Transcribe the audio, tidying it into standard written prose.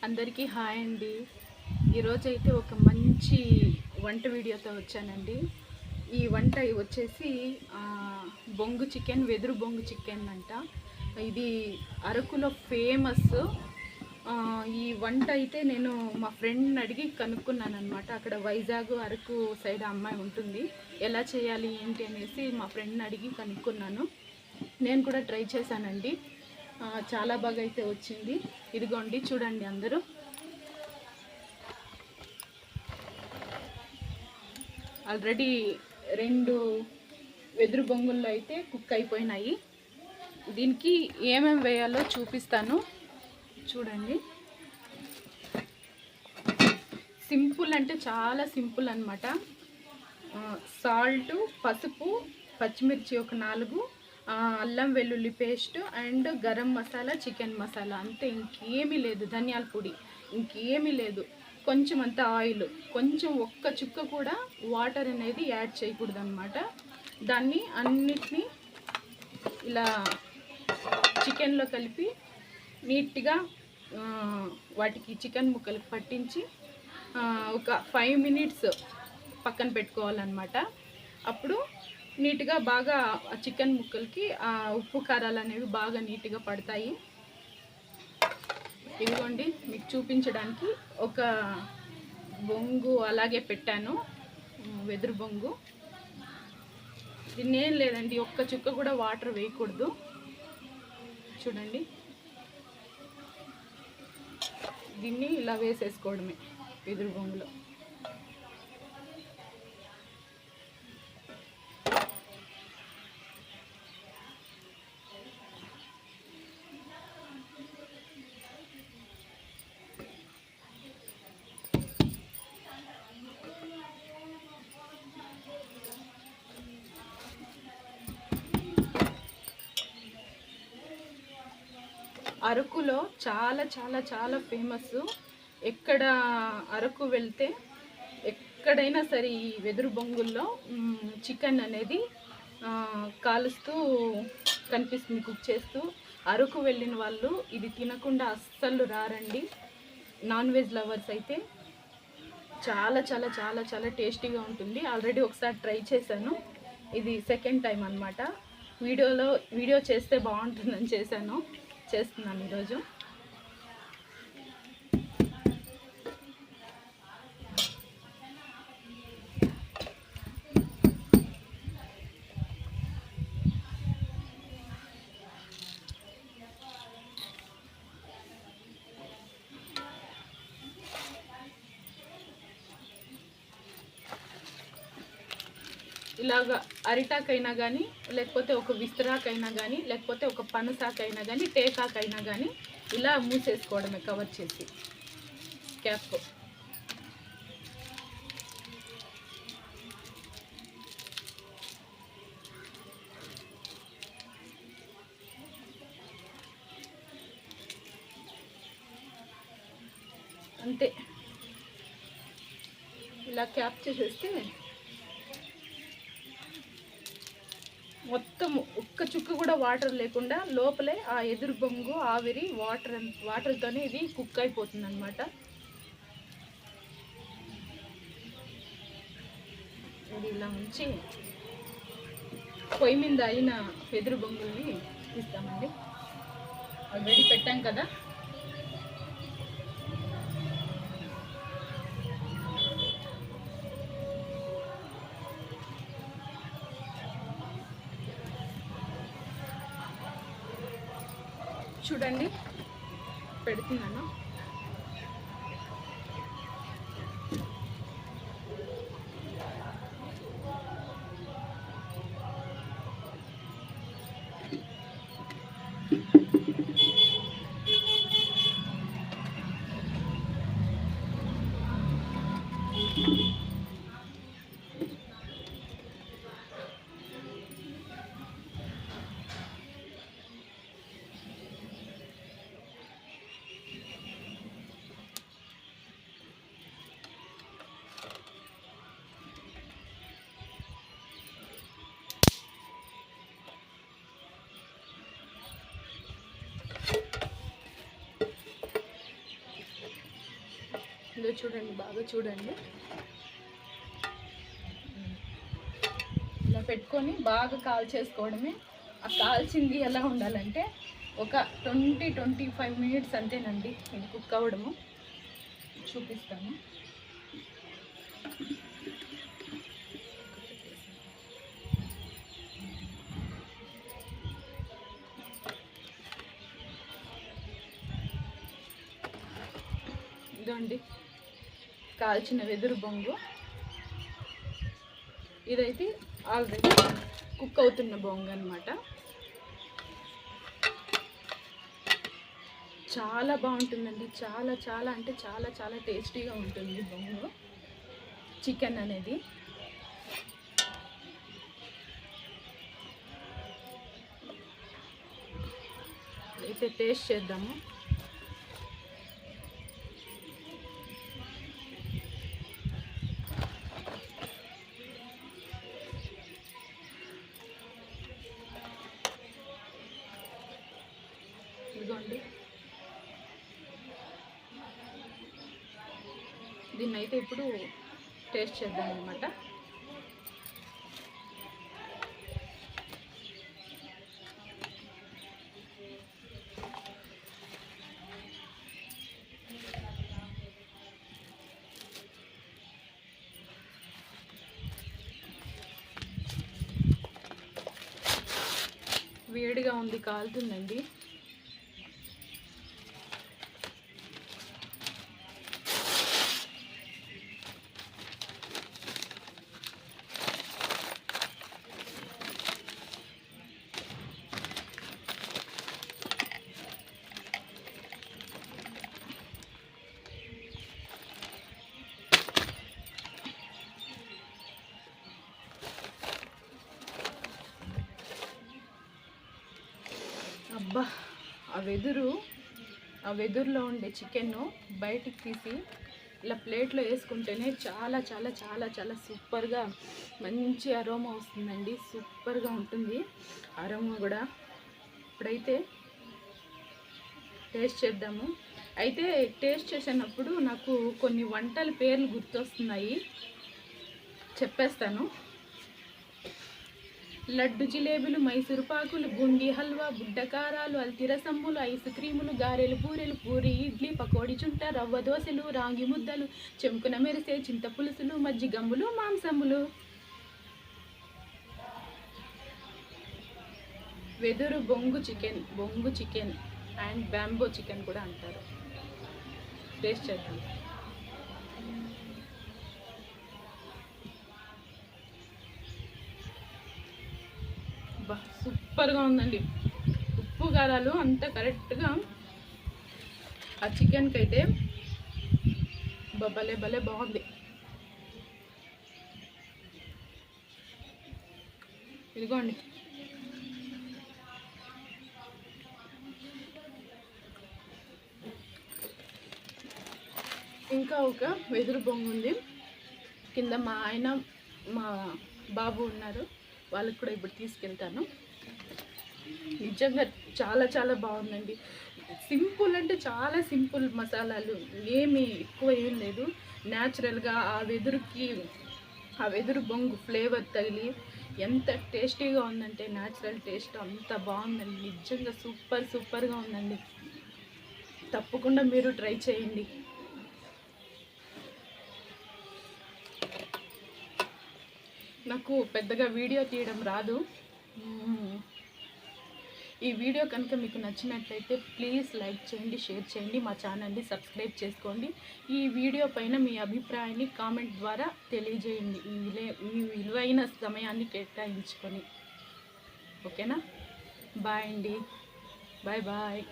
అందరికీ హాయ్ అండి. ఈరోజైతే ఒక మంచి వంట వీడియోతో వచ్చానండి. ఈ వంట వచ్చేసి బొంగు చికెన్, వెదురు బొంగు చికెన్ అంట. ఇది అరకులో ఫేమస్. ఈ వంట అయితే నేను మా ఫ్రెండ్ని అడిగి కనుక్కున్నాను అనమాట. అక్కడ వైజాగ్ అరకు సైడ్ అమ్మాయి ఉంటుంది. ఎలా చేయాలి ఏంటి అనేసి మా ఫ్రెండ్ని అడిగి కనుక్కున్నాను. నేను కూడా ట్రై చేశానండి. చాలా బాగా అయితే వచ్చింది. ఇదిగోండి చూడండి అందరూ. ఆల్రెడీ 2 వెదురు బొంగుల్లో అయితే కుక్ అయిపోయినాయి. దీనికి ఏమేమి వేయాలో చూపిస్తాను చూడండి. సింపుల్ అంటే చాలా సింపుల్ అన్నమాట. సాల్ట్, పసుపు, పచ్చిమిర్చి ఒక 4, అల్లం వెల్లుల్లి paste and garam masala, chicken masala, అంతే. ఇంకేమీ లేదు. ధనియాల పొడి ఇంకేమీ లేదు. కొంచెం అంత ఆయిల్, కొంచెం ఒక్క చుక్క కూడా వాటర్ అనేది యాడ్ చేయకూడదు అనమాట. దాన్ని అన్నిటినీ ఇలా చికెన్లో కలిపి నీట్గా వాటికి చికెన్ ముక్కలకు పట్టించి ఒక 5 మినిట్స్ పక్కన పెట్టుకోవాలన్నమాట. అప్పుడు నీట్గా బాగా చికెన్ ముక్కలకి ఉప్పు కారాలు అనేవి బాగా నీట్గా పడతాయి. ఇదిగోండి మీకు చూపించడానికి ఒక బొంగు అలాగే పెట్టాను, వెదురు బొంగు. దీన్నేం లేదండి, ఒక్క చుక్క కూడా వాటర్ వేయకూడదు. చూడండి, దీన్ని ఇలా వేసేసుకోవడమే వెదురు బొంగులో. అరకులో చాలా చాలా చాలా ఫేమస్. ఎక్కడ అరకు వెళ్తే ఎక్కడైనా సరే ఈ వెదురు బొంగుల్లో చికెన్ అనేది కాలుస్తూ కనిపిస్తుంది, కుక్ చేస్తూ. అరకు వెళ్ళిన వాళ్ళు ఇది తినకుండా అస్సలు రారండి. నాన్ వెజ్ లవర్స్ అయితే చాలా చాలా చాలా చాలా టేస్టీగా ఉంటుంది. ఆల్రెడీ ఒకసారి ట్రై చేశాను, ఇది సెకండ్ టైం అన్నమాట. వీడియో చేస్తే బాగుంటుందని చేస్తున్నాను ఈరోజు. ఇలాగ అరిటాకైనా కానీ, లేకపోతే ఒక విస్తరాకైనా కానీ, లేకపోతే ఒక పనసాకైనా కానీ, టేకాకైనా కానీ ఇలా మూసేసుకోవడమే, కవర్ చేసి క్యాప్. అంతే, ఇలా క్యాప్ చేసేస్తే మొత్తం ఒక్క చుక్క కూడా వాటర్ లేకుండా లోపలే ఆ ఎదురు బొంగు ఆవిరి వాటర్తోనే ఇది కుక్ అయిపోతుంది అన్నమాట. ఇది ఇలా ఉంచి పొయ్యి మీద అయిన ఎదురు బొంగుల్ని తీస్తామండి. ఆల్రెడీ పెట్టాం కదా. చూడండి పెడుతున్నాను. ఇదో చూడండి, బాగా చూడండి. ఇలా పెట్టుకొని బాగా కాల్చేసుకోవడమే. ఆ కాల్చింది ఎలా ఉండాలంటే ఒక 20-25 మినిట్స్ అంతేనండి ఇది కుక్ అవ్వడము. చూపిస్తాను. ఇదండి కాల్చిన వెదురు బొంగు. ఇదైతే ఆల్రెడీ కుక్ అవుతున్న బొంగు అనమాట. చాలా బాగుంటుందండి, చాలా చాలా అంటే చాలా చాలా టేస్టీగా ఉంటుంది బొంగు చికెన్ అనేది. అయితే టేస్ట్ చేద్దాము. ఇదిగోండి, దీన్ని అయితే ఇప్పుడు టేస్ట్ చేద్దాం అనమాట. వేడిగా ఉంది, కాలుతుందండి. అబ్బా, ఆ వెదురులో ఉండే చికెన్ను బయటికి తీసి ఇలా ప్లేట్లో వేసుకుంటేనే చాలా చాలా చాలా చాలా సూపర్గా మంచి అరోమా వస్తుందండి. సూపర్గా ఉంటుంది అరోమా కూడా. ఇప్పుడైతే టేస్ట్ చేద్దాము. అయితే టేస్ట్ చేసినప్పుడు నాకు కొన్ని వంటల పేర్లు గుర్తొస్తున్నాయి, చెప్పేస్తాను. లడ్డు, జిలేబులు, మైసూరు పాకులు, బుండి హల్వా, బుడ్డకారాలు, అల్తిరసమ్ములు, ఐస్ క్రీములు, గారెలు, బూరెలు, పూరి, ఇడ్లీ, పకోడి, చుంట, రవ్వ దోశలు, రాగి ముద్దలు, చెంకున మెరిసే చింత పులుసులు, మజ్జిగమ్ములు, మాంసములు. వెదురు బొంగు చికెన్ అండ్ బ్యాంబో చికెన్ కూడా అంటారు. టేస్ట్ చేద్దాం. సూపర్గా ఉందండి. ఉప్పు కారాలు అంతా కరెక్ట్గా ఆ చికెన్కి అయితే భలే భలే బాగుంది. ఇదిగోండి, ఇంకా ఒక వెదురు బొంగు ఉంది కింద. మా ఆయన మా బాబు ఉన్నారు, వాళ్ళకి కూడా ఇప్పుడు తీసుకెళ్తాను. నిజంగా చాలా చాలా బాగుందండి. సింపుల్ అంటే చాలా సింపుల్ మసాలాలు, ఏమి ఎక్కువ ఏం లేదు. న్యాచురల్గా ఆ వెదురు బొంగు ఫ్లేవర్ తగిలి ఎంత టేస్టీగా ఉందంటే, న్యాచురల్ టేస్ట్ అంత బాగుందండి. నిజంగా సూపర్గా ఉందండి. తప్పకుండా మీరు ట్రై చేయండి. నాకు పెద్దగా వీడియో తీయడం రాదు. ఈ వీడియో కనుక మీకు నచ్చినట్లయితే ప్లీజ్ లైక్ చేయండి, షేర్ చేయండి, మా ఛానల్ని సబ్స్క్రైబ్ చేసుకోండి. ఈ వీడియో పైన మీ అభిప్రాయాన్ని కామెంట్ ద్వారా తెలియజేయండి, మీ విలువైన సమయాన్ని కేటాయించుకొని. ఓకేనా? బాయ్ అండి, బాయ్.